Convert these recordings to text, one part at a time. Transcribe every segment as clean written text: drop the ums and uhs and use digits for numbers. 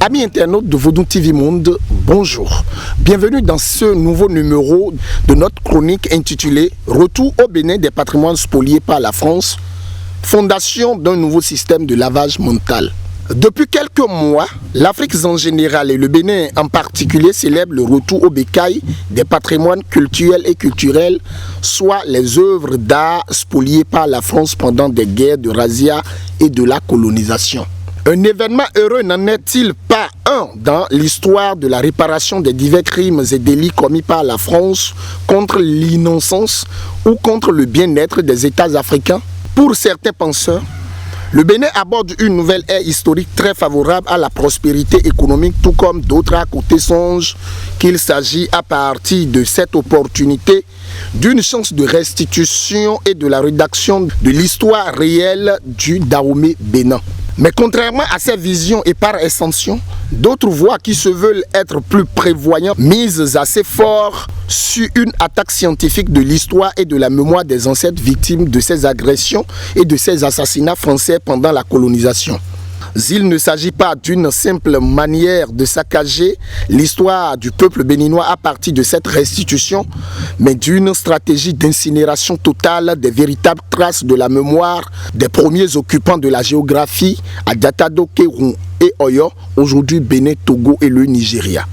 Amis internautes de Vodou TV Monde, bonjour. Bienvenue dans ce nouveau numéro de notre chronique intitulée « Retour au Bénin des patrimoines spoliés par la France, fondation d'un nouveau système de lavage mental ». Depuis quelques mois, l'Afrique en général et le Bénin en particulier célèbrent le retour au bécail des patrimoines culturels et culturels, soit les œuvres d'art spoliées par la France pendant des guerres de razzia et de la colonisation. Un événement heureux n'en est-il pas un dans l'histoire de la réparation des divers crimes et délits commis par la France contre l'innocence ou contre le bien-être des États africains? Pour certains penseurs, le Bénin aborde une nouvelle ère historique très favorable à la prospérité économique, tout comme d'autres à côté songent qu'il s'agit à partir de cette opportunité d'une chance de restitution et de la rédaction de l'histoire réelle du Dahomey Bénin. Mais contrairement à ces visions et par extension, d'autres voix qui se veulent être plus prévoyants misent assez fort sur une attaque scientifique de l'histoire et de la mémoire des ancêtres victimes de ces agressions et de ces assassinats français pendant la colonisation. Il ne s'agit pas d'une simple manière de saccager l'histoire du peuple béninois à partir de cette restitution, mais d'une stratégie d'incinération totale des véritables traces de la mémoire des premiers occupants de la géographie à Datado, Kéroun et Oyo, aujourd'hui Bénin, Togo et le Nigeria.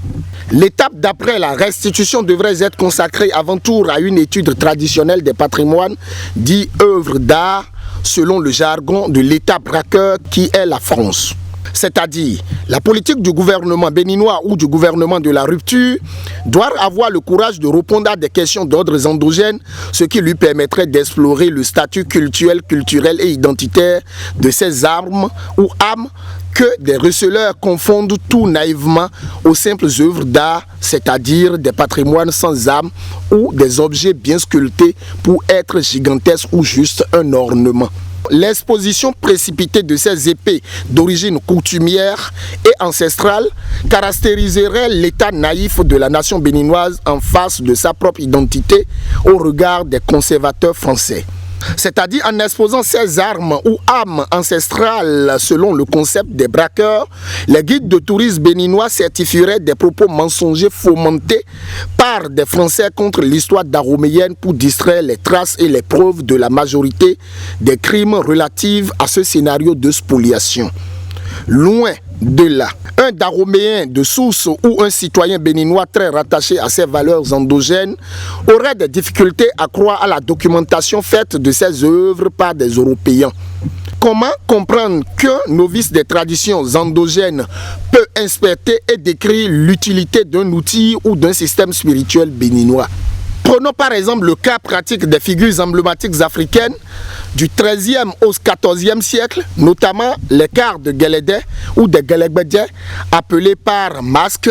L'étape d'après la restitution devrait être consacrée avant tout à une étude traditionnelle des patrimoines, dit œuvres d'art, selon le jargon de l'État braqueur qui est la France. C'est-à-dire, la politique du gouvernement béninois ou du gouvernement de la rupture doit avoir le courage de répondre à des questions d'ordre endogène, ce qui lui permettrait d'explorer le statut culturel et identitaire de ces armes ou âmes que des receleurs confondent tout naïvement aux simples œuvres d'art, c'est-à-dire des patrimoines sans âme ou des objets bien sculptés pour être gigantesques ou juste un ornement. L'exposition précipitée de ces épées d'origine coutumière et ancestrale caractériserait l'état naïf de la nation béninoise en face de sa propre identité au regard des conservateurs français. C'est-à-dire en exposant ces armes ou âmes ancestrales selon le concept des braqueurs, les guides de tourisme béninois certifieraient des propos mensongers fomentés par des Français contre l'histoire dahoméenne pour distraire les traces et les preuves de la majorité des crimes relatifs à ce scénario de spoliation. Loin de là, un Dahoméen de source ou un citoyen béninois très rattaché à ses valeurs endogènes aurait des difficultés à croire à la documentation faite de ces œuvres par des Européens. Comment comprendre qu'un novice des traditions endogènes peut inspecter et décrire l'utilité d'un outil ou d'un système spirituel béninois? Prenons par exemple le cas pratique des figures emblématiques africaines du XIIIe au XIVe siècle, notamment les quarts de Guélédé ou des Guélégbédiens, appelés par masques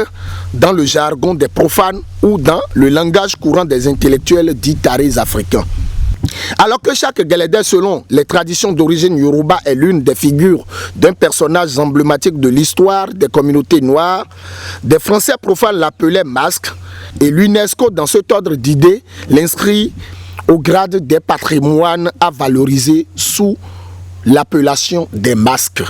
dans le jargon des profanes ou dans le langage courant des intellectuels dits tarés africains. Alors que chaque Guélédé, selon les traditions d'origine Yoruba, est l'une des figures d'un personnage emblématique de l'histoire des communautés noires, des Français profanes l'appelaient masque et l'UNESCO, dans cet ordre d'idées, l'inscrit au grade des patrimoines à valoriser sous l'appellation des masques.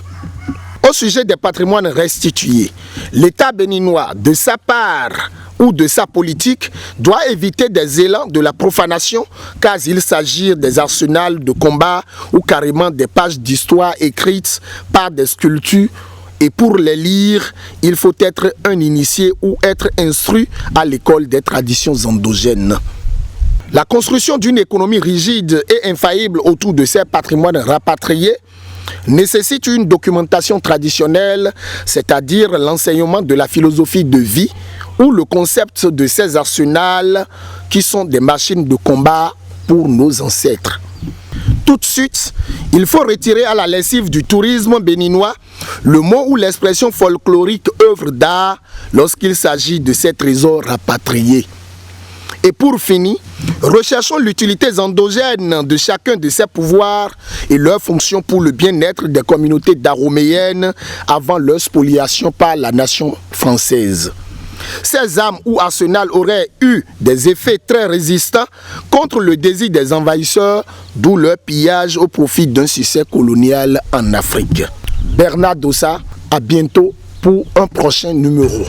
Au sujet des patrimoines restitués, l'État béninois, de sa part ou de sa politique, doit éviter des élans de la profanation car il s'agit des arsenals de combat ou carrément des pages d'histoire écrites par des sculptures. Et pour les lire, il faut être un initié ou être instruit à l'école des traditions endogènes. La construction d'une économie rigide et infaillible autour de ces patrimoines rapatriés nécessite une documentation traditionnelle, c'est-à-dire l'enseignement de la philosophie de vie ou le concept de ces arsenals qui sont des machines de combat pour nos ancêtres. Tout de suite, il faut retirer à la lessive du tourisme béninois le mot ou l'expression folklorique œuvre d'art lorsqu'il s'agit de ces trésors rapatriés. Et pour finir, recherchons l'utilité endogène de chacun de ces pouvoirs et leur fonction pour le bien-être des communautés dahoméennes avant leur spoliation par la nation française. Ces armes ou arsenals auraient eu des effets très résistants contre le désir des envahisseurs, d'où leur pillage au profit d'un succès colonial en Afrique. Bernard Dossa, à bientôt pour un prochain numéro.